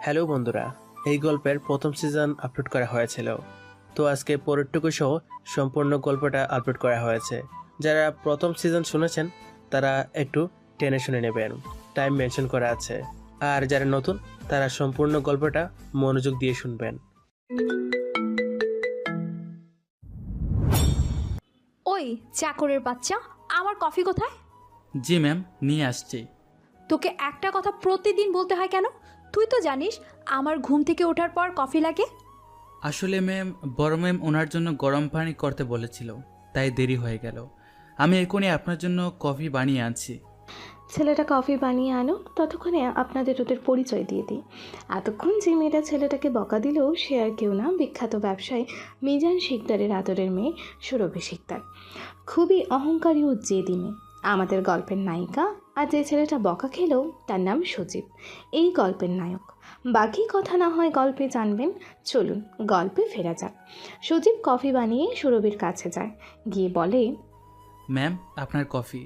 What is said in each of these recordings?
Hello বন্ধুরা, এই গল্পের প্রথম সিজন আপলোড করা হয়েছিল। তো আজকে পরেরটুকু সহ সম্পূর্ণ গল্পটা আপলোড করা হয়েছে। যারা প্রথম সিজন শুনেছেন তারা একটু টেনে শুনে নেবেন, টাইম মেনশন করা আছে। আর যারা নতুন তারা সম্পূর্ণ গল্পটা মনোযোগ দিয়ে শুনবেন। ওই চাকরের বাচ্চা, আমার কফি কোথায়? জি ম্যাম, নিয়ে আসছি। তোকে একটা কথা প্রতিদিন বলতে হয় কেন? তুই তো জানিস আমার ঘুম থেকে ওঠার পর কফি লাগে। আসলে ম্যাম, বড় ম্যাম ওনার জন্য গরম পানি করতে বলেছিল, তাই দেরি হয়ে গেল। আমি এখনই আপনার জন্য কফি বানিয়ে আনছি। ছেলেটা কফি বানিয়ে আনুক, ততক্ষণে আপনাদের ওদের পরিচয় দিয়ে দিই। এতক্ষণ যে মেয়েটা ছেলেটাকে বকা দিলেও সে আর কেউ না, বিখ্যাত ব্যবসায়ী মিজান শিকদারের আদরের মেয়ে সুরভি শিকদার। খুবই অহংকারী ও জেদি মেয়ে আমাদের গল্পের নায়িকা। আর যে ছেলেটা বকা খেলেও তার নাম সজীব, এই গল্পের নায়ক। বাকি কথা না হয় গল্পে জানবেন। চলুন গল্পে ফেরা যাক। সজীব কফি বানিয়ে সুরভির কাছে যায়, গিয়ে বলে, ম্যাম, আপনার কফি।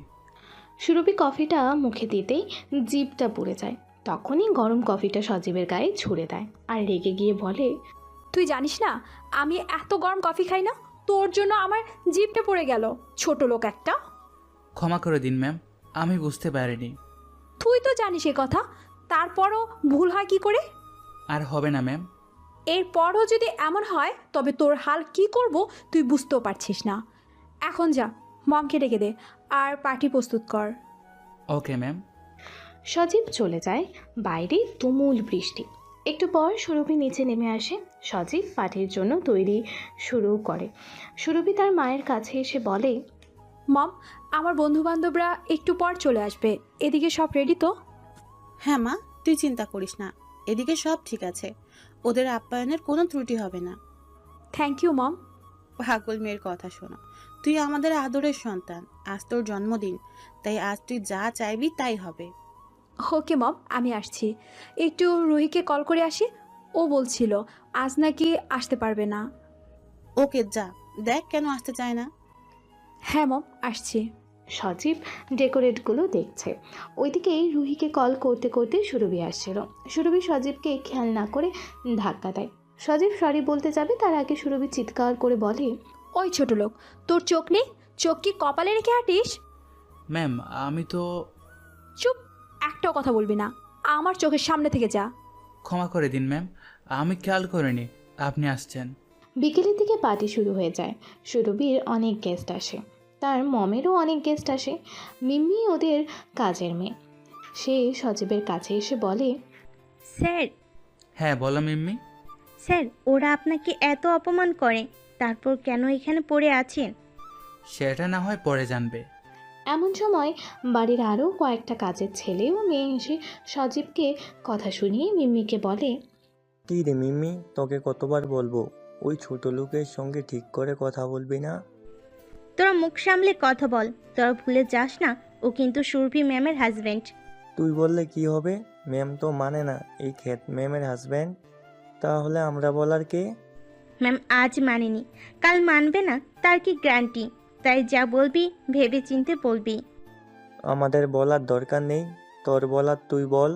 সুরভি কফিটা মুখে দিতেই জিভটা পুড়ে যায়। তখনই গরম কফিটা সজীবের গায়ে ছুঁড়ে দেয় আর রেগে গিয়ে বলে, তুই জানিস না আমি এত গরম কফি খাই না, তোর জন্য আমার জিভটা পড়ে গেল, ছোট লোক একটা। ক্ষমা করে দিন ম্যাম, আমি বুঝতে পারিনি। তুই তো জানিস এ কথা, তারপরও ভুল হয় কি করে? আর হবে না ম্যাম। এরপরও যদি এমন হয় তবে তোর হাল কি করব তুই বুঝতেও পারছিস না। এখন যা, মমকে ডেকে দে আর পার্টি প্রস্তুত কর। Okay ma'am. সজীব চলে যায়। বাইরে তুমুল বৃষ্টি। একটু পর সুরভি নিচে নেমে আসে। সজীব পার্টির জন্য তৈরি শুরু করে। সুরভি তার মায়ের কাছে এসে বলে, মম, আমার বন্ধুবান্ধবরা একটু পর চলে আসবে, এদিকে সব রেডি তো? হ্যাঁ মা, তুই চিন্তা করিস না, এদিকে সব ঠিক আছে। ওদের আপ্যায়নের কোনো ত্রুটি হবে না। Thank you mom. পাগল মেয়ের কথা শোনো, তুই আমাদের আদরের সন্তান। আজ তোর জন্মদিন, তাই আজ তুই যা চাইবি তাই হবে। ওকে মম, আমি আসছি। একটু রুহিকে কল করে আসি, ও বলছিল আজ নাকি আসতে পারবে না। ওকে যা, দেখ কেন আসতে চায় না। হ্যাঁ মম, আসছি। সজীব ডেকোরেটগুলো দেখছে। ওইদিকেই রুহিকে কল করতে করতে সুরভি আসছিল। সুরভি সজীবকে খেয়াল না করে ধাক্কা দেয়। সজীব সরি বলতে যাবে, তার আগে সুরভি চিৎকার করে বলে, ওই ছোট লোক, তোর চোখ নেই? চোখ কি কপালে রেখে হাঁটিস? ম্যাম, আমি তো। চুপ, একটাও কথা বলবি না, আমার চোখের সামনে থেকে যা। ক্ষমা করে দিন ম্যাম, আমি খেয়াল করিনি আপনি আসছেন। বিকেলের দিকে পার্টি শুরু হয়ে যায়। সুরভির অনেক গেস্ট আসে, তার মমেরও অনেক গেস্ট আসে। মিম্মি ওদের কাজের মেয়ে। সে সজীবের কাছে এসে বলে, স্যার, হ্যাঁ বলো মিম্মি। স্যার, ওরা আপনাকে এত অপমান করে, তারপর কেন এখানে পড়ে আছেন? সেটা না হয় পরে জানবে। এমন সময় বাড়ির আরও কয়েকটা কাজের ছেলে ও মেয়ে এসে সজীবকে কথা শুনিয়ে মিম্মিকে বলে, কী রে মিম্মি, তোকে কতবার বলবো ওই ছোট লোকের সঙ্গে ঠিক করে কথা বলবি না? তোরা মুখ সামলে কথা বল। তোরা ভুলে যাস না, ও কিন্তু সুরভি ম্যামের হাজবেন্ড। তুই বললে কি হবে? ম্যাম তো মানে না এই ক্ষেত ম্যামের হাজব্যান্ড। তাহলে আমরা বলার কে? ম্যাম আজ মানেনি, কাল মানবে না তার কি গ্যারান্টি? তাই যা বলবি ভেবে চিন্তে বলবি। আমাদের বলার দরকার নেই, তোর বলার তুই বল।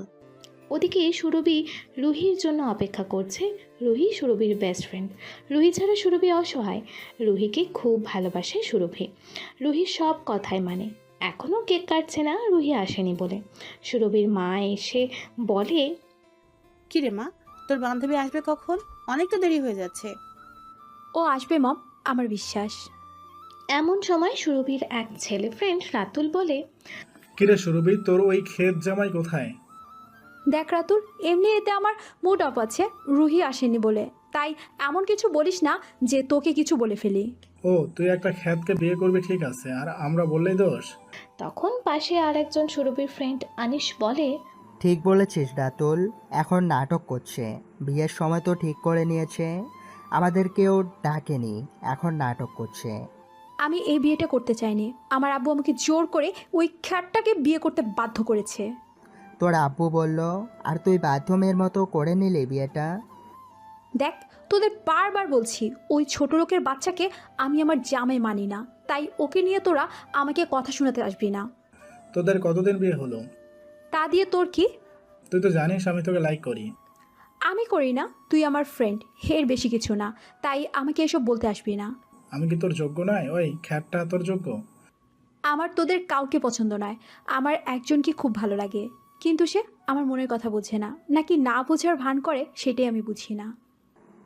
ওদিকে সুরভি রুহির জন্য অপেক্ষা করছে। রুহি সুরভির বেস্ট ফ্রেন্ড। রুহি ছাড়া সুরভি অসহায়। রুহিকে খুব ভালোবাসে সুরভি। রুহির সব কথাই মানে। এখনও কেক কাটছে না রুহি আসেনি বলে। সুরভির মা এসে বলে, কি রে মা, তোর বান্ধবী আসবে কখন? অনেক তো দেরি হয়ে যাচ্ছে। ও আসবে মম, আমার বিশ্বাস। এমন সময় সুরভির এক ছেলে ফ্রেন্ড রাতুল বলে, কিরে সুরভি, তোর ওই ক্ষেত জামাই কোথায়? দেখ রাতুল, এমনি এতে আমার মুড অফ আছে, রুহি আসেনি বলে। তাই এমন কিছু বলিস না যে তোকে কিছু বলে ফেলি। ও, তুই একটা ক্ষেতকে বিয়ে করবি ঠিক আছে, আর আমরা বললেই দোষ? তখন পাশে আর একজন সুরভির ফ্রেন্ড আনিশ বলে, ঠিক বলেছিস রাতুল, এখন নাটক করছে। বিয়ের সময় তো ঠিক করে নিয়েছে, আমাদেরকেও ডাকেনি, এখন নাটক করছে। আমি এই বিয়েটা করতে চাইনি, আমার আব্বু আমাকে জোর করে ওই খ্যাটটাকে বিয়ে করতে বাধ্য করেছে। তোর আব্বু বলল, আর তুই বাধ্য মেয়ের মতো করে নিলি বিয়েটা? দেখ, তোদের বারবার বলছি ওই ছোট লোকের বাচ্চাকে আমি আমার জামাই মানি না, তাই ওকে নিয়ে তোরা আমাকে কথা শোনাতে আসবি না। তোদের কতদিন বিয়ে হলো? তা দিয়ে তোর কি? তুই তো জানিস আমি তোকে লাইক করি। আমি করি না, তুই আমার ফ্রেন্ড, এর বেশি কিছু না, তাই আমাকে এসব বলতে আসবি না। আমি কি তোর যোগ্য নয়? ওই খ্যাতটা তোর যোগ্য? আমার তোদের কাউকে পছন্দ নয়, আমার একজনকে খুব ভালো লাগে, কিন্তু সে আমার মনের কথা বোঝে না, নাকি না বোঝার ভান করে সেটাই আমি বুঝি না।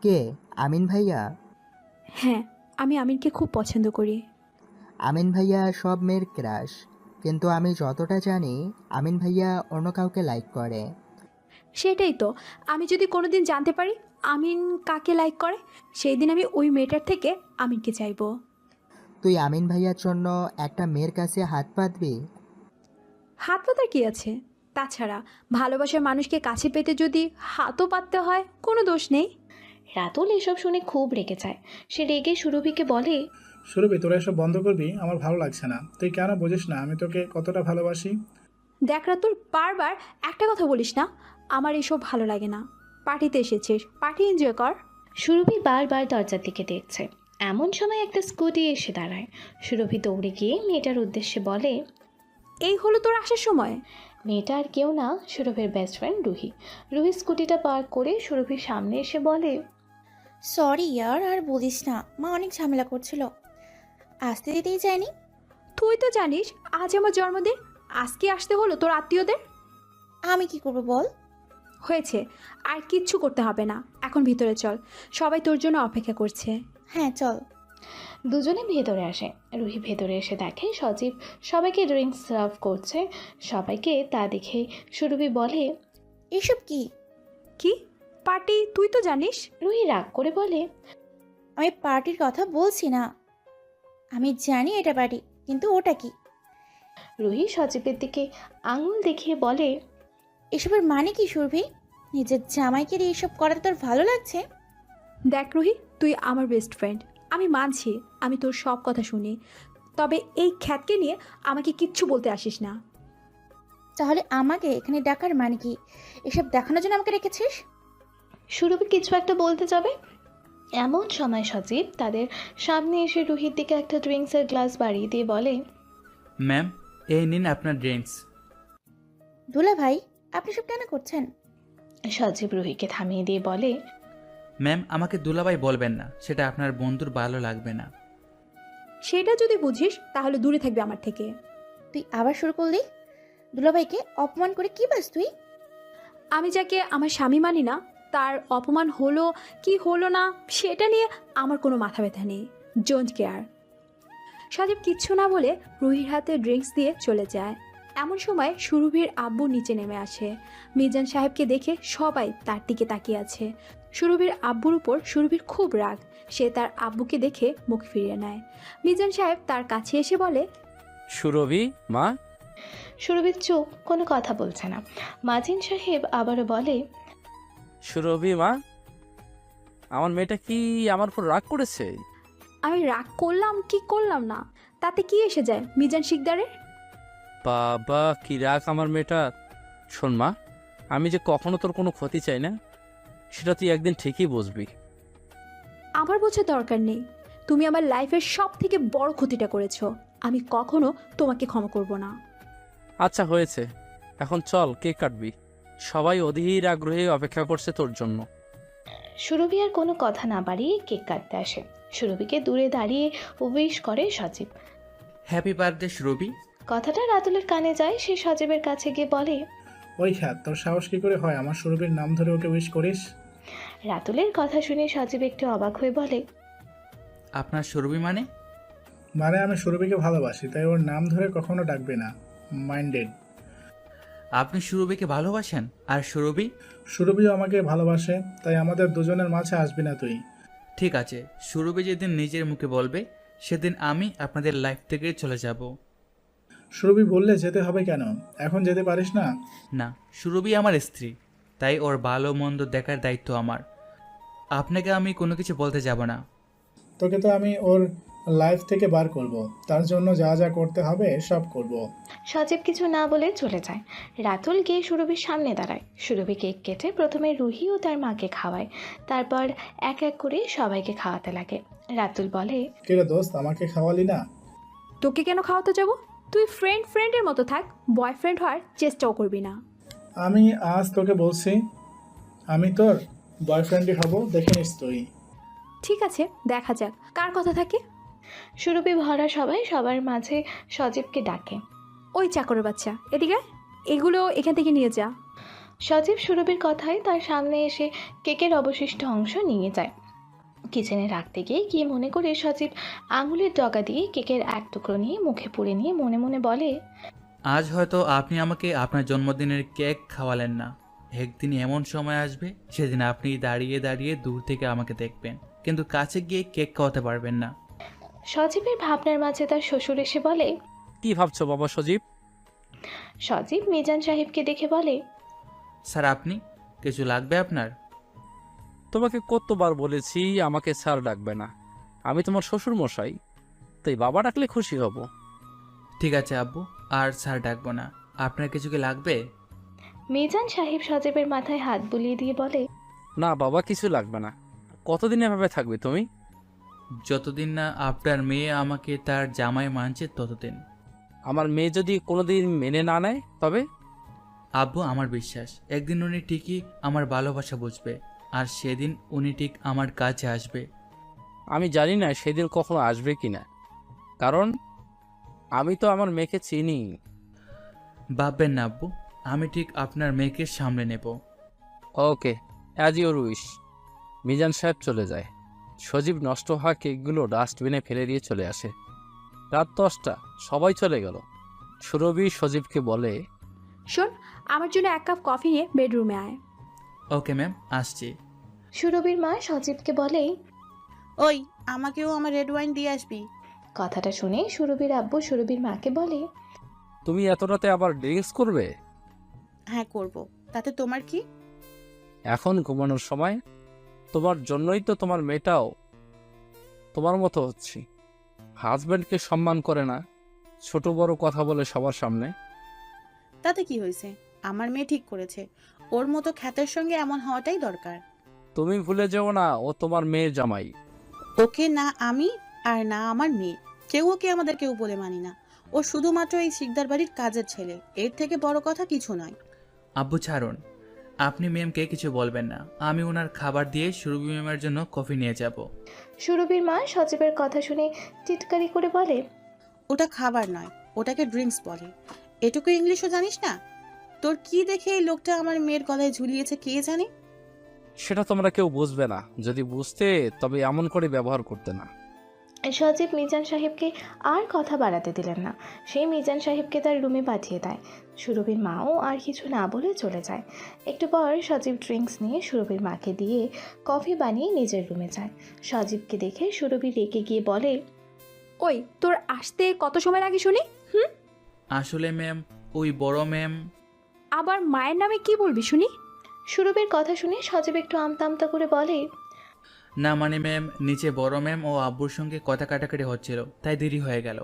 কে? আমিন ভাইয়া? হ্যাঁ, আমি আমিনকে খুব পছন্দ করি। আমিন ভাইয়া সব মেয়ের ক্রাশ, কিন্তু আমি যতটা জানি আমিন ভাইয়া অন্য কাউকে লাইক করে। সেটাই তো, আমি যদি কোনোদিন জানতে পারি আমিন কাকে লাইক করে, সেই দিন আমি ওই মেয়েটার থেকে আমিনকে চাইবো। তুই আমিন ভাইয়ার জন্য একটা মেয়ের কাছে হাত পাতবি? হাত পাতার কি আছে? তাছাড়া ভালোবাসার মানুষকে কাছে পেতে যদি হাতও পাততে হয়, কোনো দোষ নেই। রাতুল এসব শুনে খুব রেগে যায়। সে রেগে সুরভিকে বলে, সুরভি, তোরা এসব বন্ধ করবি? আমার ভালো লাগছে না। তুই কেন বুঝিস না আমি তোকে কতটা ভালোবাসি? দেখ রাতুল, বারবার একটা কথা বলিস না, আমার এসব ভালো লাগে না। পার্টিতে এসেছিস, পার্টি এনজয় কর। সুরভি বারবার দরজার দিকে দেখছে। এমন সময় একটা স্কুটি এসে দাঁড়ায়। সুরভি দৌড়ে গিয়ে মেয়েটার উদ্দেশ্যে বলে, এই হলো তোর আসার সময়? মেয়েটা আর কেউ না, সুরভির বেস্ট ফ্রেন্ড রুহি। রুহি স্কুটিটা পার্ক করে সুরভির সামনে এসে বলে, সরি ইয়ার, আর বলিস না, মা অনেক ঝামেলা করছিল, আসতে দিতেই চাইনি। তুই তো জানিস আজ আমার জন্মদিন, আজকে আসতে হলো তোর আত্মীয়দের। আমি কি করবো বল? হয়েছে, আর কিচ্ছু করতে হবে না, এখন ভিতরে চল, সবাই তোর জন্য অপেক্ষা করছে। হ্যাঁ চল। দুজনে ভেতরে আসে। রুহি ভেতরে এসে দেখে সজীব সবাইকে ড্রিঙ্কস সার্ভ করছে। সবাইকে তা দেখে সুরভি বলে, এসব কি? কি পার্টি? তুই তো জানিস। রুহি রাগ করে বলে, আমি পার্টির কথা বলছি না, আমি জানি এটা পার্টি, কিন্তু ওটা কি? রুহি সজীবের দিকে আঙুল দেখিয়ে বলে, এসবের মানে কি সুরভি? নিজের জামাইকে দিয়ে এসব করাতে তোর ভালো লাগছে? দেখ রুহি, তুই আমার বেস্ট ফ্রেন্ড, আমি মানছি আমি তোর সব কথা শুনি, তবে এই খ্যাতকে নিয়ে আমাকে কিচ্ছু বলতে আসিস না। তাহলে আমাকে এখানে ডাকার মানে কি? এসব দেখানোর জন্য আমাকে রেখেছিস? সুরভি কিছু একটা বলতে যাবে, এমন সময় সজীব তাদের সামনে এসে রুহির দিকে একটা ড্রিঙ্কসের গ্লাস বাড়িয়ে দিয়ে বলে, ম্যাম, এই নিন আপনার ড্রিঙ্কস। দুলা ভাই, আপনি সব কেন করছেন? সজীব রুহিকে থামিয়ে দিয়ে বলে, ম্যাম, আমাকে দুলাভাই বলবেন না, সেটা আপনার বন্ধুর ভালো লাগবে না। সেটা যদি বুঝিস তাহলে দূরে থাকবে আমার থেকে। তুই আবার শুরু করলি? দুলাভাইকে অপমান করে কি বাস তুই? আমি যাকে আমার স্বামী মানি না, তার অপমান হলো কি হলো না সেটা নিয়ে আমার কোনো মাথা ব্যথা নেই, ডোন্ট কেয়ার। সজীব কিচ্ছু না বলে রুহির হাতে ড্রিঙ্কস দিয়ে চলে যায়। এমন সময় সুরভির আব্বু নিচে নেমে আসে। মিজান সাহেবকে দেখে সবাই তার দিকে তাকিয়ে আছে। সুরভির আব্বুর উপর সুরভির খুব রাগ, সে তার আব্বুকে দেখে মুখ ফিরিয়ে নেয়। মিজান সাহেব তার কাছে এসে বলে, সুরভি মা। সুরভির চোখ কোনো কথা বলছে না। মাজিন সাহেব আবারও বলে, সুরভি মা, আমার মেয়েটা কি আমার উপর রাগ করেছে? আমি রাগ করলাম কি করলাম না, তাতে কি এসে যায় মিজান শিকদারের? বাবা, কি রাগ আমার মেয়েটা। শোন মা, আমি যে কখনো তোর কোনো ক্ষতি চাই না, সেটা তুই একদিন ঠিকই বুঝবি। আমার বোঝার দরকার নেই, তুমি আমার লাইফের সব থেকে বড় ক্ষতিটা করেছো, আমি কখনো তোমাকে ক্ষমা করব না। আচ্ছা হয়েছে, এখন চল কেক কাটবি, সবাই অধীর আগ্রহে অপেক্ষা করছে তোর জন্য। সুরভি আর কোনো কথা না বাড়িয়ে কেক কাটতে আসে। সুরভিকে দূরে দাঁড়িয়ে উইশ করে সজীব। হ্যাপি বার্থডে সুরভি। কথাটা রাতুলের কানে যায়। সে সজীবের কাছে গিয়ে বলে, ওই খ্যাত, তোর সাহস কি করে হয় আমার সুরভির নাম ধরে ওকে উইশ করিস? রাতুলের কথা শুনে সজীব একটু অবাক হয়ে বলে, আপনার সুরভি মানে? মানে আমি সুরভিকে ভালোবাসি, তাই ওর নাম ধরে কখনো ডাকবে না, মাইন্ডেড। আপনি সুরভিকে ভালোবাসেন আর সুরভি? সুরভিও আমাকে ভালোবাসে, তাই আমাদের দুজনের মাঝে আসবি না তুই। ঠিক আছে, সুরভি যেদিন নিজের মুখে বলবে সেদিন আমি আপনাদের লাইফ থেকে চলে যাব। সুরভি বললে যেতে হবে কেন? এখন যেতে পারিস না? না, সুরভি আমার স্ত্রী, তাই ওর ভালো মন্দ দেখার দায়িত্ব আমার। আপনাকে আমি কোনো কিছু বলতে যাব না। তোকে তো আমি ওর লাইফ থেকে বার করব, তার জন্য যা যা করতে হবে সব করব। সজীব কিছু না বলে চলে যায়। রাতুল গিয়ে সুরভির সামনে দাঁড়ায়। সুরভি কেক কেটে প্রথমে রুহি ও তার মাকে খাওয়ায়, তারপর এক এক করে সবাইকে খাওয়াতে লাগে। রাতুল বলে, কিরে দোস্ত, আমাকে খাওয়ালি না? তোকে কেন খাওয়াতে যাব? তুই ফ্রেন্ডের মতো থাক, বয়ফ্রেন্ড হওয়ার চেষ্টাও করবি না। আমি আজ তোকে বলছি, আমি তোর বয়ফ্রেন্ডই হব, দেখে নিস তুই। ঠিক আছে, দেখা যাক কার কথা থাকে। সুরভি ভরা সবাই সবার মাঝে সজীবকে ডাকে। ওই চাকরের বাচ্চা, এদিকে আয়। এগুলো এখান থেকে নিয়ে যা। সজীব সুরভির কথায় তার সামনে এসে কেকের অবশিষ্ট অংশ নিয়ে যায়। কিচেনে রাখতে গিয়ে কি মনে করে সজীব আঙুলের ডগা দিয়ে কেকের এক টুকরো নিয়ে মুখে পুড়ে নিয়ে মনে মনে বলে, আজ হয়তো আপনি আমাকে আপনার জন্মদিনের কেক খাওয়ালেন না, একদিন এমন সময় আসবে সেদিন আপনি দাঁড়িয়ে দাঁড়িয়ে দূর থেকে আমাকে দেখবেন, কিন্তু কাছে গিয়ে কেক খাওয়াতে পারবেন না। সজীবের ভাবনার মাঝে তার শ্বশুর এসে বলে। কি ভাবছো বাবা সজীব? সজীব মিজান সাহেবকে দেখে বলে, স্যার আপনি কিছু লাগবে আপনার? তোমাকে কতবার বলেছি আমাকে স্যার ডাকবে না, আমি তোমার শ্বশুর মশাই, তাই বাবা ডাকলে খুশি হব। ঠিক আছে আব্বু, আর স্যার ডাকবো না। আপনার কিছু কি লাগবে? মিজান সাহেব সজীবের মাথায় হাত বুলিয়ে দিয়ে বলে, না বাবা, কিছু লাগবে না। কতদিন এভাবে থাকবে তুমি? যতদিন না আপনার মেয়ে আমাকে তার জামাই মানছে ততদিন। আমার মেয়ে যদি কোনোদিন মেনে না নেয় তবে? আব্বু আমার বিশ্বাস একদিন উনি ঠিকই আমার ভালোবাসা বুঝবে, আর সেদিন উনি ঠিক আমার কাছে আসবে। আমি জানি না সেদিন কখনো আসবে কি না, কারণ আমি তো আমার মেয়েকে চিনি। ভাববেন না আব্বু, আমি ঠিক আপনার মেয়েকে সামলে নেব। ওকে, অ্যাজ ইউর উইশ। মিজান সাহেব চলে যায়। সজীব নষ্ট হওয়া কেকগুলো ডাস্টবিনে ফেলে দিয়ে চলে আসে। রাত 10টা, সবাই চলে গেল। সুরভি সজীবকে বলে, শোন, আমার জন্য 1 কাপ কফি নিয়ে বেডরুমে আয়। ওকে ম্যাম, আসছি। সুরভির মা সজীবকে বলে, ওই আমাকেও আমার রেড ওয়াইন দিয়ে আসবি। কথাটা শুনে সুরভির আব্বু সুরভির মাকে বলে, তুমি এত রাতে আবার ড্রিঙ্কস করবে? হ্যাঁ করব, তাতে তোমার কি? এখন ঘুমানোর সময়? তোমার জন্যই তো তোমার মেয়েটাও তোমার মতো হচ্ছে। হাজব্যান্ডকে সম্মান করে না, ছোট বড় কথা বলে সবার সামনে। তাতে কি হয়েছে? আমার মেয়ে ঠিক করেছে, ওর মতো খ্যাতের সঙ্গে এমন হওয়াটাই দরকার। তুমি ভুলে যেও না, ও তোমার মেয়ের জামাই। ওকে না আমি আর না আমার মেয়ে, কেউ ওকে আমাদের কেউ বলে মানি না। ও শুধুমাত্র এই শিকদার বাড়ির কাজের ছেলে, এর থেকে বড় কথা কিছু নয়। আব্বু ছাড়ুন, আপনি ম্যামকে কিছু বলবেন না। আমি ওনার খাবার দিয়ে সুরভি ম্যামের জন্য কফি নিয়ে যাব। সুরভির মা সজীবের কথা শুনে চিৎকারি করে বলে, ওটা খাবার নয়, ওটাকে ড্রিঙ্কস বলে। এটুকু ইংলিশও জানিস না? তোর কি দেখে এই লোকটা আমার মেয়ের গলায় ঝুলিয়েছে কে জানে? সেটা তোমরা কেউ বুঝবে না, যদি বুঝতে তবে এমন করে ব্যবহার করতে না। সজীব মিজান সাহেবকে আর কথা বাড়াতে দিলেন না। সেই মিজান সাহেবকে তার রুমে পাঠিয়ে দেয়। সুরভির মাও আর কিছু না বলে চলে যায়। একটু পর সজীব ড্রিঙ্কস নিয়ে সুরভির মাকে দিয়ে কফি বানিয়ে নিজের রুমে যায়। সজীবকে দেখে সুরভি রেগে গিয়ে বলে, ওই তোর আসতে কত সময় লাগে শুনি? আসলে ম্যাম, ওই বড় ম্যাম। আবার মায়ের নামে কি বলবি শুনি? সুরভির কথা শুনে সজীব একটু আমতা আমতা করে বলে, না মানে ম্যাম, নিচে বড় ম্যাম ও আব্বুর সঙ্গে কথা কাটাকাটি হচ্ছিল, তাই দেরি হয়ে গেল।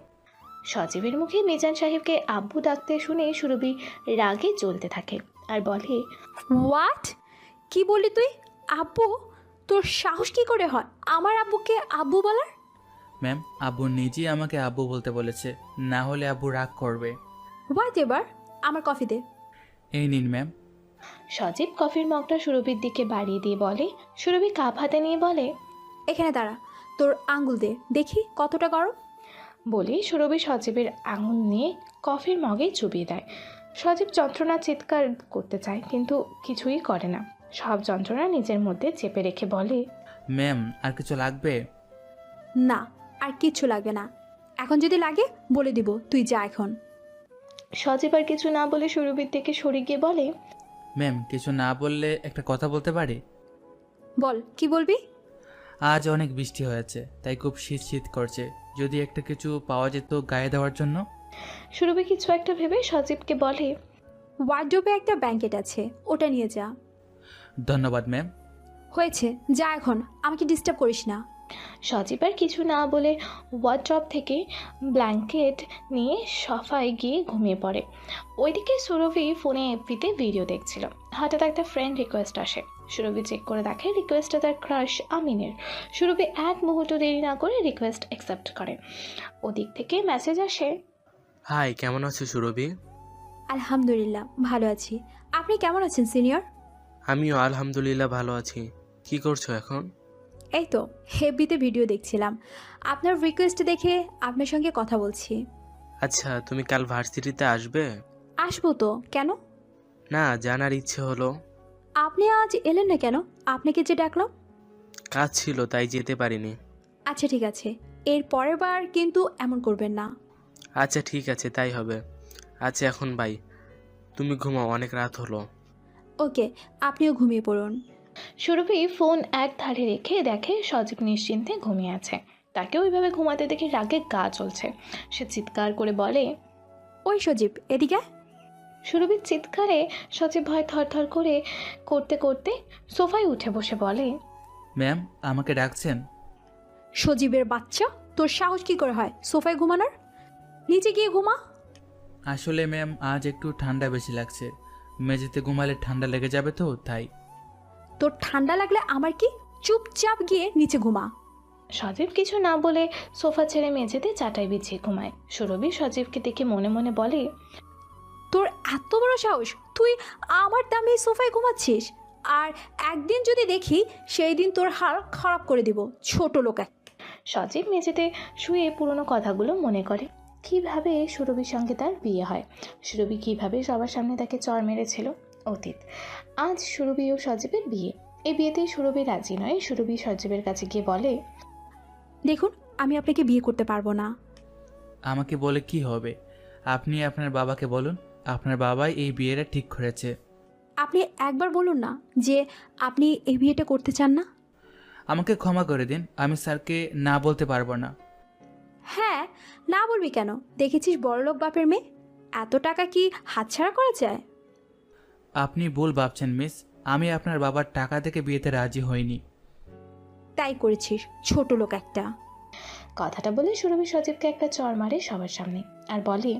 সজীবের মুখে মিজান সাহেবকে আব্বু ডাকতে শুনে সুরভি রাগে জ্বলতে থাকে আর বলে, হোয়াট? কি বললি তুই? আব্বু? তোর সাহস কি করে হয় আমার আব্বুকে আব্বু বলার? ম্যাম, আব্বু নিজেই আমাকে আব্বু বলতে বলেছে, না হলে আব্বু রাগ করবে। হোয়াট এবার? আমার কফি দে। এই নিন ম্যাম। সজীব কফির মগটা সুরভির দিকে বাড়িয়ে দিয়ে বলে। সুরভি কাপ হাতে নিয়ে বলে, এখানে দাঁড়া, তোর আঙ্গুল দে দেখি কতটা গরম। বলে সুরভি সজীবের আঙুল নিয়ে কফির মগে চুবিয়ে দেয়। সজীব যন্ত্রণা চিৎকার করতে চায়, কিন্তু কিছুই করে না। সব যন্ত্রণা নিজের মধ্যে চেপে রেখে বলে, ম্যাম আর কিছু লাগবে? না, আর কিচ্ছু লাগবে না। এখন যদি লাগে বলে দিব, তুই যা এখন। সজীব আর কিছু না বলে সুরভির দিকে সরে গিয়ে বলে, ম্যাম কিছু না বললে একটা কথা বলতে পারি? বল, কি বলবি? আজ অনেক বৃষ্টি হয়েছে, তাই খুব শীত শীত করছে, যদি একটা কিছু পাওয়া যেত গায়ে দেওয়ার জন্য। সুরভি কিছু একটা ভেবে সজীবকে বলে, ওয়ার্ডরোবে একটা ব্ল্যাঙ্কেট আছে, ওটা নিয়ে যা। ধন্যবাদ ম্যাম। হয়েছে, যা এখন, আমাকে ডিস্টার্ব করিস না। সজীব আর কিছু না বলে ওয়ার্ড্রপ থেকে ব্ল্যাঙ্কেট নিয়ে সোফায় গিয়ে ঘুমিয়ে পড়ে। ওইদিকে সুরভি ফোনে এফবিতে ভিডিও দেখছিল। হঠাৎ একটা ফ্রেন্ড রিকোয়েস্ট আসে। সুরভি চেক করে দেখে রিকোয়েস্টটা তার ক্রাশ আমিনের। সুরভি এক মুহূর্ত দেরি না করে রিকোয়েস্ট অ্যাকসেপ্ট করে। ওদিক থেকে মেসেজ আসে, হাই, কেমন আছো সুরভি? আলহামদুলিল্লাহ ভালো আছি। আপনি কেমন আছেন সিনিয়র? আমিও আলহামদুলিল্লাহ ভালো আছি। কি করছো এখন? এই তো হেবিতে ভিডিও দেখছিলাম, আপনার রিকোয়েস্ট দেখে আপনার সঙ্গে কথা বলছি। আচ্ছা, তুমি কাল ভার্সিটিতে আসবে? আসবো তো, কেন? না, জানার ইচ্ছে হলো। আপনি আজ এলেন না কেন? আপনাকে যে ডাকলাম। কাজ ছিল তাই যেতে পারিনি। আচ্ছা ঠিক আছে, এর পরের বার কিন্তু এমন করবেন না। আচ্ছা ঠিক আছে, তাই হবে। আচ্ছা এখন বাই, তুমি ঘুমাও, অনেক রাত হলো। ওকে, আপনিও ঘুমিয়ে পড়ুন। সুরভি ফোন এক ধারে রেখে দেখে সজীব নিশ্চিন্তে ঘুমিয়ে আছে। তাকে ওইভাবে ঘুমাতে দেখে রাগে গা চলছে। সে চিৎকার করে বলে, ওই সজীব এদিকে। সুরভির চিৎকারে সজীব ভয় থরথর করে করতে করতে সোফায় উঠে বসে বলে, ম্যাম আমাকে ডাকছেন? সজীবের বাচ্চা, তোর সাহস কি করে হয় সোফায় ঘুমানোর? নিচে গিয়ে ঘুমা। আসলে ম্যাম আজ একটু ঠান্ডা বেশি লাগছে, মেঝেতে ঘুমালে ঠান্ডা লেগে যাবে তো তাই। তোর ঠান্ডা লাগলে আমার কি, চুপচাপ গিয়ে নিচে ঘুমা। সজীব কিছু না বলে সোফা ছেড়ে মেঝেতে চাটাই বিছিয়ে ঘুমায়। সুরভি সজীবকে দেখে মনে মনে বলে, তোর এত বড় সাহস, তুই আমার দামি সোফায় ঘুমাচ্ছিস? আর একদিন যদি দেখি সেই দিন তোর হাল খারাপ করে দিব, ছোট লোক এক। সজীব মেঝেতে শুয়ে পুরনো কথাগুলো মনে করে। কিভাবে সুরভির সঙ্গে তার বিয়ে হয়, সুরভি কিভাবে সবার সামনে তাকে চড় মেরেছিল, অতীত। আজ সুরভি ও সজীবের বিয়ে। এই বিয়েতেই সুরভি রাজি নয়। সুরভি সজীবের কাছে গিয়ে বলে, দেখুন আমি আপনাকে বিয়ে করতে পারবো না। আমাকে বলে কি হবে? আপনি আপনার বাবাকে বলুন, আপনার বাবাই এই বিয়েটা ঠিক করেছে। আপনি একবার বলুন না যে আপনি এই বিয়েটা করতে চান না। আমাকে ক্ষমা করে দিন, আমি স্যারকে না বলতে পারবো না। হ্যাঁ, না বলবি কেন? দেখেছিস বড়লোক বাপের মেয়ে, এত টাকা কি হাতছাড়া করা যায়? আপনি ভুল ভাবছেন মিস, আমি আপনার বাবার টাকা থেকে বিয়েতে রাজি হইনি। তাই করেছিস, ছোট লোক একটা। কথাটা বলে সুরভি সজীবকে একটা চড় মারে সবার সামনে আর বলে,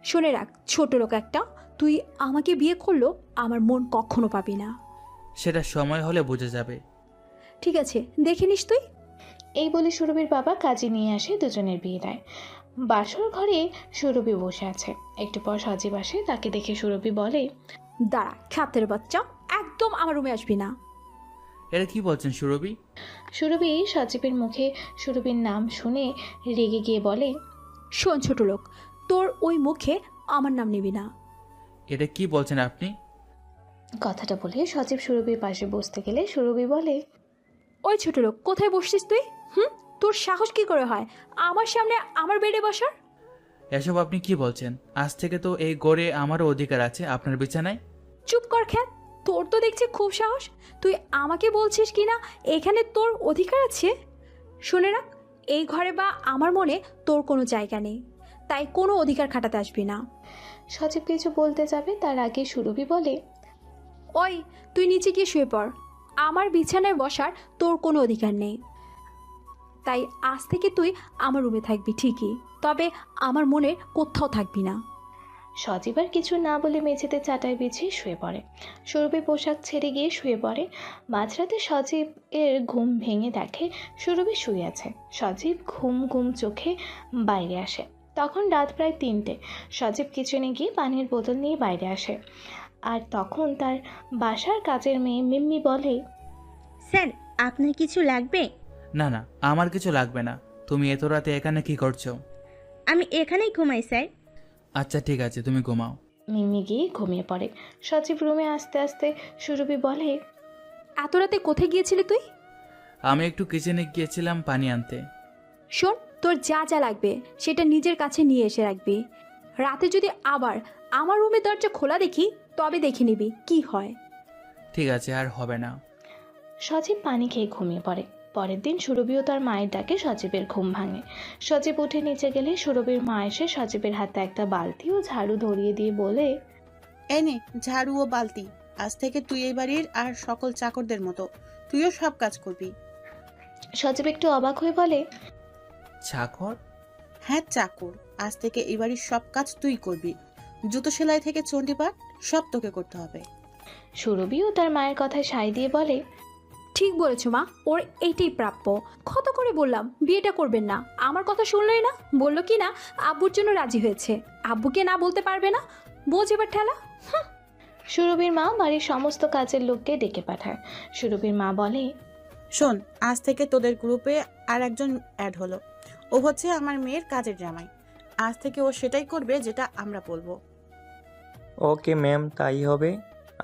শুনে রাখ ছোট লোক একটা, তুই আমাকে বিয়ে করলো আমার মন কখনো পাবি না। সেটা সময় হলে বুঝে যাবে। ঠিক আছে, দেখে নিস তুই। এই বলে সুরভির বাবা কাজে নিয়ে আসে, দুজনের বিয়ে দেয়। বাসর ঘরে সুরভি বসে আছে। একটু পর সজীব আসে, তাকে দেখে সুরভি বলে, দাঁড়া খাতের বাচ্চা, একদম আমার রুমে আসবি না। এটা কি বলছেন সুরভি? সুরভি সজীবের মুখে সুরভির নাম শুনে রেগে গিয়ে বলে, শোন ছোট লোক, তোর ওই মুখে আমার নাম নিবি না। এটা কি বলছেন আপনি? কথাটা বলে সজীব সুরভির পাশে বসতে গেলে সুরভি বলে, ওই ছোট লোক কোথায় বসছিস তুই? তোর সাহস কি করে হয় আমার সামনে আমার বেডে বসার? এসব আপনি কি বলছেন? আজ থেকে তো এই গড়ে আমারও অধিকার আছে আপনার বিছানায়। চুপ কর খ্যাত, তোর তো দেখছি খুব সাহস। তুই আমাকে বলছিস কি না এখানে তোর অধিকার আছে? শুনে রাখ, এই ঘরে বা আমার মনে তোর কোনো জায়গা নেই, তাই কোনো অধিকার খাটাতে আসবি না। সজীব কিছু বলতে যাবে তার আগে সুরভি বলে, ওই তুই নিচে গিয়ে শুয়ে পড়, আমার বিছানায় বসার তোর কোনো অধিকার নেই। তাই আজ থেকে তুই আমার রুমে থাকবি ঠিকই, তবে আমার মনে কোথাও থাকবি না। সজীব আর কিছু না বলে মেঝেতে চাটাই বিছিয়ে শুয়ে পড়ে। সুরভি পোশাক ছেড়ে গিয়ে শুয়ে পড়ে। মাঝরাতে সজীব এর ঘুম ভেঙে দেখে সুরভি শুয়ে আছে। সজীব ঘুম ঘুম চোখে বাইরে আসে। তখন রাত প্রায় 3টে। সজীব কিচেনে গিয়ে পানির বোতল নিয়ে বাইরে আসে। আর তখন তার বাসার কাজের মেয়ে মিম্মি বলে, স্যার আপনার কিছু লাগবে? না না, আমার কিছু লাগবে না। তুমি এত রাতে এখানে কি করছো? আমি এখানেই ঘুমাই স্যার। আচ্ছা ঠিক আছে, তুমি ঘুমাও। মিম্মি গিয়ে ঘুমিয়ে পড়ে। সজীব রুমে আসতে আসতে সুরভি বলে, এত রাতে কোথায় গিয়েছিলি তুই? আমি একটু কিচেনে গিয়েছিলাম পানি আনতে। শোন, তোর যা যা লাগবে সেটা নিজের কাছে নিয়ে এসে রাখবি। রাতে যদি আবার আমার রুমের দরজা খোলা দেখি তবে দেখে নিবি কি হয়। ঠিক আছে, আর হবে না। সজীব পানি খেয়ে ঘুমিয়ে পড়ে। পরের দিন সুরভিও তার মায়ের ডাকে সজীবের ঘুম ভাঙে। সজীব উঠে নিচে গেলে সুরভির মা এসে সজীবের হাতে একটা বালতি ও ঝাড়ু ধরিয়ে দিয়ে বলে, এনে ঝাড়ু ও বালতি, আজ থেকে তুই এই বাড়ির আর সকল চাকরদের মতো তুইও সব কাজ করবি। সজীব একটু অবাক হয়ে বলে, চাকর? হ্যাঁ চাকর, আজ থেকে এই বাড়ির সব কাজ তুই করবি। জুতো সেলাই থেকে চণ্ডীপাঠ সব তোকে করতে হবে। সুরভিও তার মায়ের কথায় সায় দিয়ে বলে, ঠিক বলেছো মা, ওর এইটাই প্রাপ্য। কত করে বললাম বিয়েটা করবেন না, আমার কথা শুনলই না। বললো কি না আব্বুর জন্য রাজি হয়েছে, আব্বুকে না বলতে পারবে না, বোঝ এবার ঠেলা। সুরভির মা বাড়ির সমস্ত কাজের লোককে ডেকে পাঠায়। সুরভির মা বলে, শোন, আজ থেকে তোদের গ্রুপে আর একজন অ্যাড হলো। ও হচ্ছে আমার মেয়ের কাজের জামাই। আজ থেকে ও সেটাই করবে যেটা আমরা বলবো। ওকে ম্যাম, তাই হবে।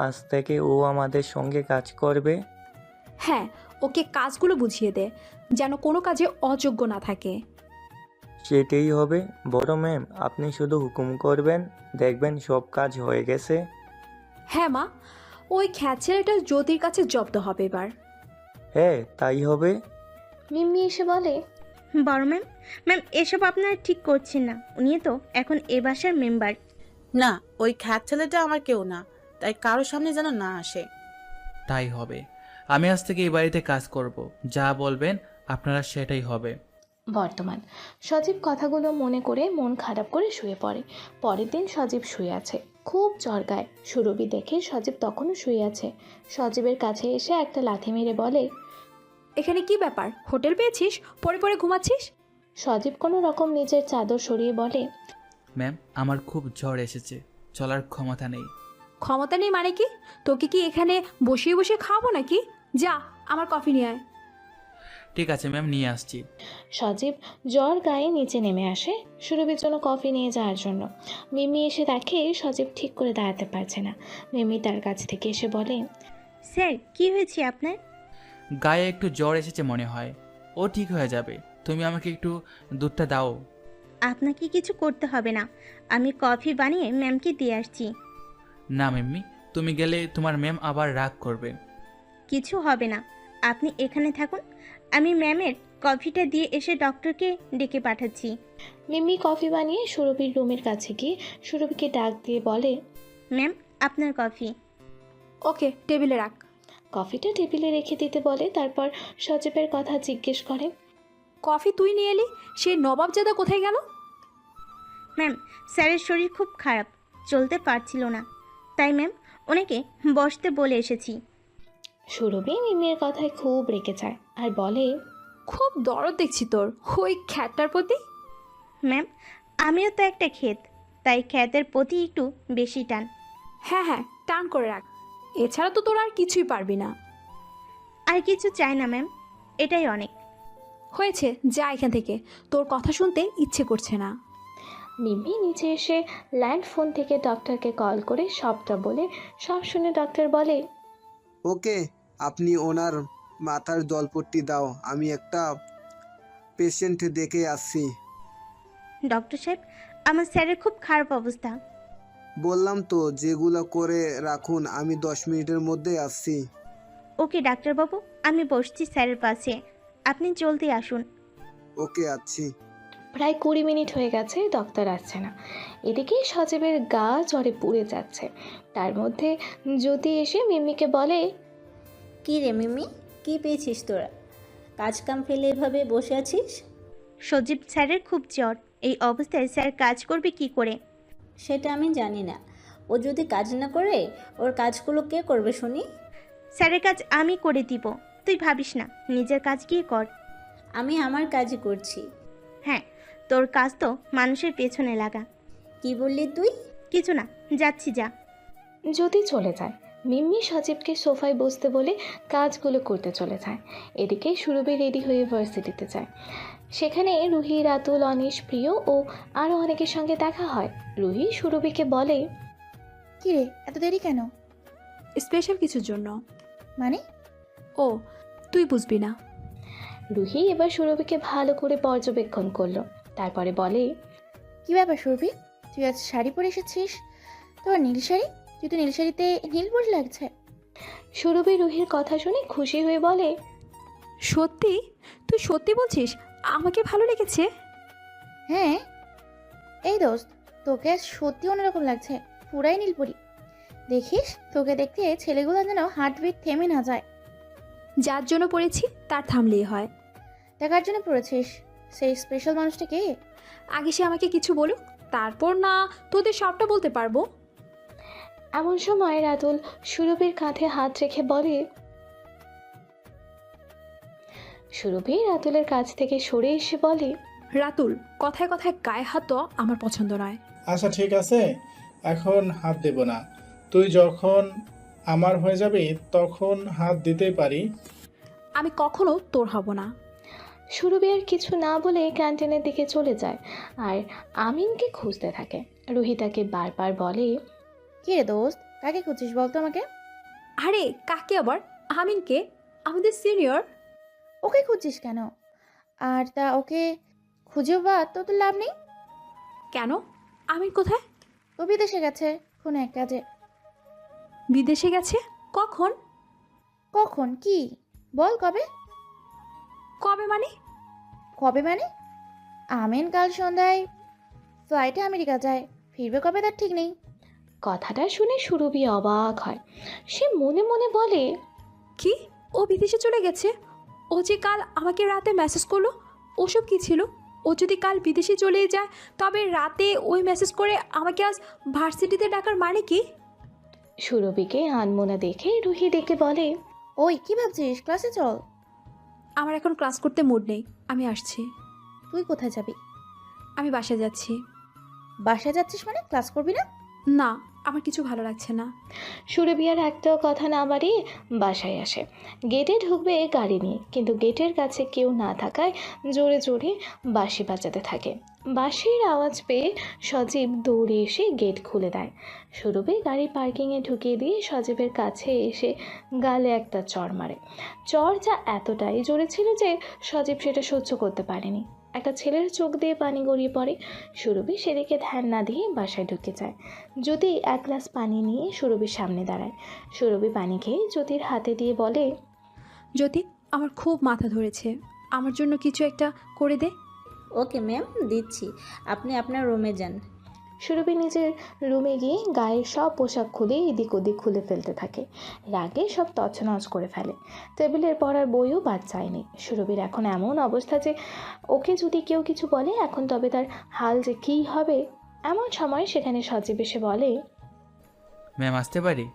আজ থেকে ও আমাদের সঙ্গে কাজ করবে। হ্যাঁ, ওকে কাজগুলো বুঝিয়ে দে, যেন কোনো কাজে অযোগ্য না থাকে। সেটাই হবে। বড় ম্যাম, আপনি শুধু হুকুম করবেন, দেখবেন সব কাজ হয়ে গেছে। হ্যাঁ মা, ওই খ্যাত ছেলেটা জ্যোতির কাছে জব্দ হবে এবার। হ্যাঁ, তাই হবে। মিম্মি এসে বলে, বড় ম্যাম, ম্যাম এসব আপনারা ঠিক করছেন না। উনি তো এখন এ বাসার মেম্বার। না, ওই খ্যাত ছেলেটা আমার কেউ না, তাই কারোর সামনে যেন না আসে। তাই হবে। আমি আজ থেকে এই বাড়িতে কাজ করব, যা বলবেন আপনারা সেটাই হবে। বর্তমান। সজীব কথাগুলো মনে করে মন খারাপ করে শুয়ে পড়ে। পরের দিন সজীব শুয়ে আছে, খুব জ্বর গায়। সুরভি দেখে সজীব তখনও শুয়ে আছে। সজীবের কাছে এসে একটা লাথি মেরে বলে, এখানে কি ব্যাপার? হোটেল পেয়েছিস, পরে পরে ঘুমাচ্ছিস? সজীব কোনো রকম নিজের চাদর সরিয়ে বলে, ম্যাম, আমার খুব জ্বর এসেছে, চলার ক্ষমতা নেই। ক্ষমতা নেই মানে কি? তোকে কি এখানে বসিয়ে বসিয়ে খাওয়াবো নাকি? যা, আমার কফি নিয়ে আয়। ঠিক আছে ম্যাম, নিয়ে আসছি। সজীব জ্বর গায়ে নিচে নেমে আসে সুরভির জন্য কফি নিয়ে যাওয়ার জন্য। মিমি এসে দেখে সজীব ঠিক করে দাঁড়াতে পারছে না। মিমি তার কাছ থেকে এসে বলে, স্যার কি হয়েছে আপনার? গায়ে একটু জ্বর এসেছে মনে হয়, ও ঠিক হয়ে যাবে। তুমি আমাকে একটু দুধটা দাও। আপনাকে কিছু করতে হবে না, আমি কফি বানিয়ে ম্যামকে দিয়ে আসছি। না মিম্মি, তুমি গেলে তোমার ম্যাম আবার রাগ করবে। কিছু হবে না, আপনি এখানে থাকুন, আমি ম্যামের কফিটা দিয়ে এসে ডক্টরকে ডেকে পাঠাচ্ছি। মিমি কফি বানিয়ে সুরভির রুমের কাছে গিয়ে সুরভিকে ডাক দিয়ে বলে, ম্যাম আপনার কফি। ওকে, টেবিলে রাখ। কফিটা টেবিলে রেখে দিতে বলে। তারপর সজীবের কথা জিজ্ঞেস করে, কফি তুই নিয়ে এলি, সে নবাবজাদা কোথায় গেল? ম্যাম স্যারের শরীর খুব খারাপ, চলতে পারছিল না, তাই ম্যাম ওনাকে বসতে বলে এসেছি। সুরভি মিমির কথায় খুব রেগে যায় আর বলে, খুব দরদ দেখছি তোর ওই খ্যাটটার প্রতি। ম্যাম আমিও তো একটা ক্ষেত, তাই ক্ষেতের প্রতি একটু বেশি টান। হ্যাঁ হ্যাঁ, টান করে রাখ, এছাড়া তো তোর আর কিছুই পারবি না। আর কিছু চাই না ম্যাম, এটাই অনেক। হয়েছে, যা এখান থেকে, তোর কথা শুনতে ইচ্ছে করছে না। মিমি নিচে এসে ল্যান্ড ফোন থেকে ডক্টরকে কল করে সবটা বলে। সব শুনে ডক্টর বলে, ওকে, আপনি ওনার মাথার জলপট্টি দাও, আমি একটা পেশেন্ট দেখে আসছি। ডক্টর সাহেব, আমার স্যারের খুব খারাপ অবস্থা। বললাম তো যেগুলো করে রাখুন, আমি 10 মিনিটের মধ্যে আসছি। ওকে ডাক্তারবাবু, আমি বসছি স্যারের পাশে, আপনি জলদি আসুন। ওকে, আসছি। প্রায় 20 মিনিট হয়ে গেছে, ডক্টর আসছে না। এদিকে সজীবের গা জ্বরে পুড়ে যাচ্ছে। তার মধ্যে জ্যোতি এসে মিমিকে বলে, কী রে মিমি, কী পেয়েছিস তোরা? কাজ কাম ফেলে এভাবে বসে আছিস? সজীব স্যারের খুব জ্বর, এই অবস্থায় স্যার কাজ করবে কি করে? সেটা আমি জানি না, ও যদি কাজ না করে ওর কাজগুলো কে করবে শুনি? স্যারের কাজ আমি করে দিব, তুই ভাবিস না, নিজের কাজ গিয়ে কর। আমি আমার কাজই করছি। হ্যাঁ, তোর কাজ তো মানুষের পেছনে লাগা। কি বললি তুই? কিছু না, যাচ্ছি, যা। জ্যোতি চলে যায়। মিম্মি সজীবকে সোফায় বসতে বলে কাজগুলো করতে চলে যায়। এদিকে সুরভি রেডি হয়ে ভার্সিটিতে যায়। সেখানে রুহি, রাতুল, অনিশ, প্রিয় ও আরও অনেকের সঙ্গে দেখা হয়। রুহি সুরভিকে বলে, কি রে, এত দেরি কেন? স্পেশাল কিছুর জন্য। মানে? ও, তুই বুঝবি না। রুহি এবার সুরভিকে ভালো করে পর্যবেক্ষণ করলো। তারপরে বলে, কি ব্যাপার সুরভি, তুই আজ শাড়ি পরে এসেছিস? তোর নীল শাড়ি, তুই তো নীল শাড়িতে নীল পরে লাগছে। সুরভি রুহির কথা শুনে খুশি হয়ে বলে, সত্যি? তুই সত্যি বলছিস আমাকে ভালো লেগেছে? হ্যাঁ, এই দোস্ত, তোকে আজ সত্যি অন্যরকম লাগছে, পুরাই নীলপরি। দেখিস, তোকে দেখতে ছেলেগুলো যেন হার্টবিট থেমে না যায়। যার জন্য পড়েছি তার থামলেই হয়। টাকার জন্য পড়েছিস? সেই স্পেশাল মানুষটা কে? আগে সে আমাকে কিছু বলুক, তারপর না তোদের সবটা বলতে পারবো। এমন সময় রাতুল সুরভির কাঁধে হাত রেখে বলে, সুরভি রাতুলের কাছ থেকে সরে এসে বলে, রাতুল, কথায় কথায় গায়ে হাত দেওয়া আমার পছন্দ নয়। আচ্ছা ঠিক আছে, এখন হাত দেব না। তুই যখন আমার হয়ে যাবি তখন হাত দিতেই পারি। আমি কখনো তোর হব না। সুরভি আর কিছু না বলে ক্যান্টিনের দিকে চলে যায় আর আমিনকে খুঁজতে থাকে। রুহি তাকে বারবার বলে, কি রে দোস্ত, কাকে খুঁজছিস বলতো আমাকে? আরে কাকে আবার? আমিনকে, আমাদের সিনিয়র। ওকে খুঁজছিস কেন? আর তা ওকে খুঁজেও বা তোর তো লাভ নেই। কেন? আমিন কোথায়? ও বিদেশে গেছে কোনো এক কাজে। বিদেশে গেছে? কখন? কখন কি বল? কবে? কবে মানে? কবে মানে আমিন কাল সন্ধ্যায় ফ্লাইটে আমেরিকা যায়, ফিরবে কবে তার ঠিক নেই। কথাটা শুনে সুরভি অবাক হয়। সে মনে মনে বলে, কি? ও বিদেশে চলে গেছে? ও যে কাল আমাকে রাতে মেসেজ করলো, ওসব কি ছিল? ও যদি কাল বিদেশে চলে যায় তবে রাতে ওই মেসেজ করে আমাকে আজ ভার্সিটিতে ডাকার মানে কি? সুরভিকে আনমোনা দেখে রুহি ডেকে বলে, ওই কি ভাবছিস, ক্লাসে চল। আমার এখন ক্লাস করতে মুড নেই, আমি আসছি। তুই কোথায় যাবি? আমি বাসায় যাচ্ছি। বাসায় যাচ্ছিস মানে ক্লাস করবি না? না, আমার কিছু ভালো লাগছে না। সুরভি আর একটাও কথা না বাড়িয়ে বাসায় আসে। গেটে ঢুকবে গাড়ি নিয়ে, কিন্তু গেটের কাছে কেউ না থাকায় জোরে জোরে বাঁশি বাজাতে থাকে। বাঁশির আওয়াজ পেয়ে সজীব দৌড়ে এসে গেট খুলে দেয়। সুরভি গাড়ি পার্কিংয়ে ঢুকিয়ে দিয়ে সজীবের কাছে এসে গালে একটা চড় মারে। চড় যা এতটাই জোরে ছিল যে সজীব সেটা সহ্য করতে পারেনি। একটা ছেলের চোখ দিয়ে পানি গড়িয়ে পড়ে। সুরভি সেদিকে ধ্যান না দিয়ে বাসায় ঢুকে যায়। জ্যোতি এক গ্লাস পানি নিয়ে সুরভির সামনে দাঁড়ায়। সুরভি পানি খেয়ে জ্যোতির হাতে দিয়ে বলে, জ্যোতি, আমার খুব মাথা ধরেছে, আমার জন্য কিছু একটা করে দে। ওকে ম্যাম, দিচ্ছি। আপনি আপনার রুমে যান। সুরভি নিজের রুমে গিয়ে গায়ের সব পোশাক খুলে এদিক ওদিক খুলে ফেলতে থাকে। রাগে সব তছনছ করে ফেলে। টেবিলের পড়ার বইও বাদ চায়নি। সুরভির এখন এমন অবস্থা যে ওকে যদি কেউ কিছু বলে এখন তবে তার হাল যে কী হবে। এমন সময় সেখানে সজীব এসে বলে, ম্যাম আসতে পারি?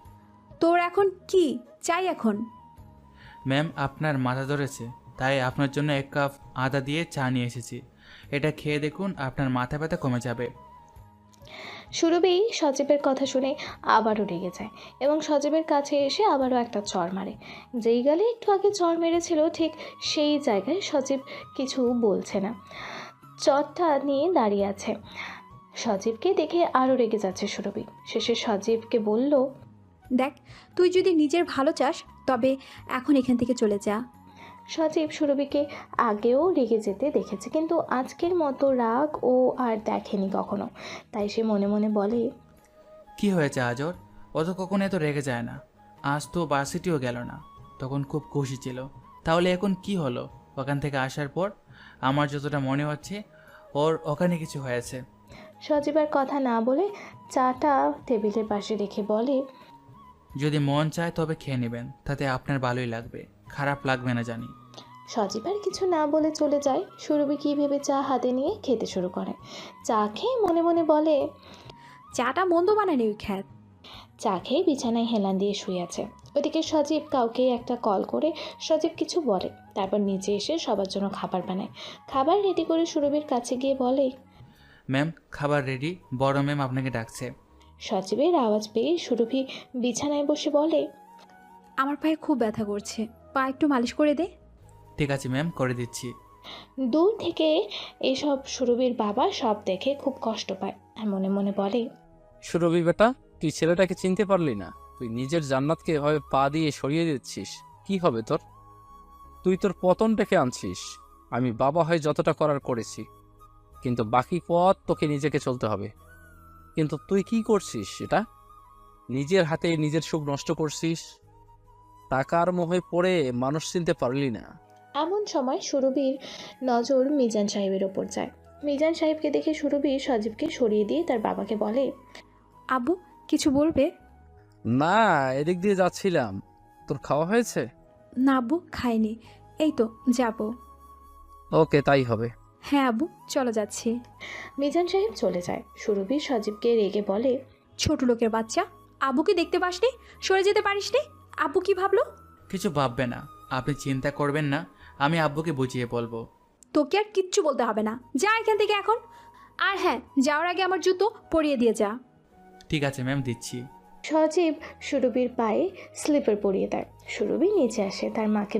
তোর এখন কি চাই এখন? ম্যাম আপনার মাথা ধরেছে, তাই আপনার জন্য 1 কাপ আদা দিয়ে চা নিয়ে এসেছি। এটা খেয়ে দেখুন, আপনার মাথা ব্যথা কমে যাবে। সুরভি সজীবের কথা শুনে আবারও রেগে যায় এবং সজীবের কাছে এসে আবারও একটা চড় মারে। যেই গালে একটু আগে চড় মেরেছিল ঠিক সেই জায়গায় সজীব কিছু বলছে না, চড়টা নিয়ে দাঁড়িয়ে আছে। সজীবকে দেখে আরও রেগে যাচ্ছে সুরভি। শেষে সজীবকে বলল, দেখ, তুই যদি নিজের ভালো চাস তবে এখন এখান থেকে চলে যা। সজীব সুরভিকে আগেও রেগে যেতে দেখেছে, কিন্তু আজকের মতো রাগ ও আর দেখেনি কখনো। তাই সে মনে মনে বলে, কি হয়েছে আজ ওর? ও তো কখনো এত রেগে যায় না। আজ তো ভার্সিটিও গেল না, তখন খুব খুশি ছিল। তাহলে এখন কি হলো? ওখান থেকে আসার পর আমার যতটা মনে হচ্ছে ওর ওখানে কিছু হয়েছে। সজীব আর কথা না বলে চাটা টেবিলের পাশে রেখে বলে, যদি মন চায় তবে খেয়ে নেবেন, তাতে আপনার ভালোই লাগবে, খারাপ লাগবে না জানি। সজীব আর কিছু না বলে চলে যায়। সুরভি কী ভেবে চা হাতে নিয়ে খেতে শুরু করে। চা খেয়ে মনে মনে বলে, চাটা মন্দ বানায়নি ওই খ্যাত। চা খেয়ে বিছানায় হেলান দিয়ে শুয়ে আছে। ওইদিকে সজীব কাউকে একটা কল করে সজীব কিছু বলে, তারপর নিচে এসে সবার জন্য খাবার বানায়। খাবার রেডি করে সুরভির কাছে গিয়ে বলে, ম্যাম খাবার রেডি, বড় ম্যাম আপনাকে ডাকছে। সজীবের আওয়াজ পেয়ে সুরভি বিছানায় বসে বলে, আমার পায়ে খুব ব্যথা করছে, পা একটু মালিশ করে দে। ঠিক আছে ম্যাম, করে দিচ্ছি। দূর থেকে এসব সুরভির বাবা সব দেখে খুব কষ্ট পায় আর মনে মনে বলে, সুরভি বেটা, তুই ছেলেটাকে চিনতে পারলি না? তুই নিজের জান্নাতকে এভাবে পা দিয়ে সরিয়ে দিচ্ছিস, কি হবে তোর? তুই তোর পতন ডেকে আনছিস। আমি বাবা হয়ে যতটা করার করেছি, কিন্তু বাকি পথ তোকে নিজেকে চলতে হবে। কিন্তু তুই কি করছিস সেটা? নিজের হাতে নিজের সুখ নষ্ট করছিস। টাকার মোহে পড়ে মানুষ চিনতে পারলি না। এমন সময় সুরভির নজর মিজান সাহেবের ওপর যায়। মিজান সাহেবকে দেখে সুরভি সজীবকে সরিয়ে দিয়ে তার বাবাকে বলে, আব্বু কিছু বলবে? না, এদিক দিয়ে যাচ্ছিলাম। তোর খাওয়া হয়েছে? না আব্বু, খাইনি, এই তো যাব। ওকে, তাই হবে। হ্যাঁ আব্বু, চলো যাচ্ছি। মিজান সাহেব চলে যায়। সুরভি সজীবকে রেগে বলে, ছোট লোকের বাচ্চা, আব্বুকে দেখতে পাসনি, সরে যেতে পারিসনি? আব্বু কি ভাবলো? কিছু ভাববে না, আপনি চিন্তা করবেন না, আমি আব্বুকে বুঝিয়ে বলবো। তোকে আর কিচ্ছু বলতে হবে না, যা এখান থেকে এখন। আর হ্যাঁ, যাওয়ার আগে আমার জুতো পরিয়ে দিয়ে যা। ঠিক আছে ম্যাম, দিচ্ছি। সজীব সুরভির পায়ে স্লিপার পরিয়ে দেয়। সুরভি নিচে আসে, তার মাকে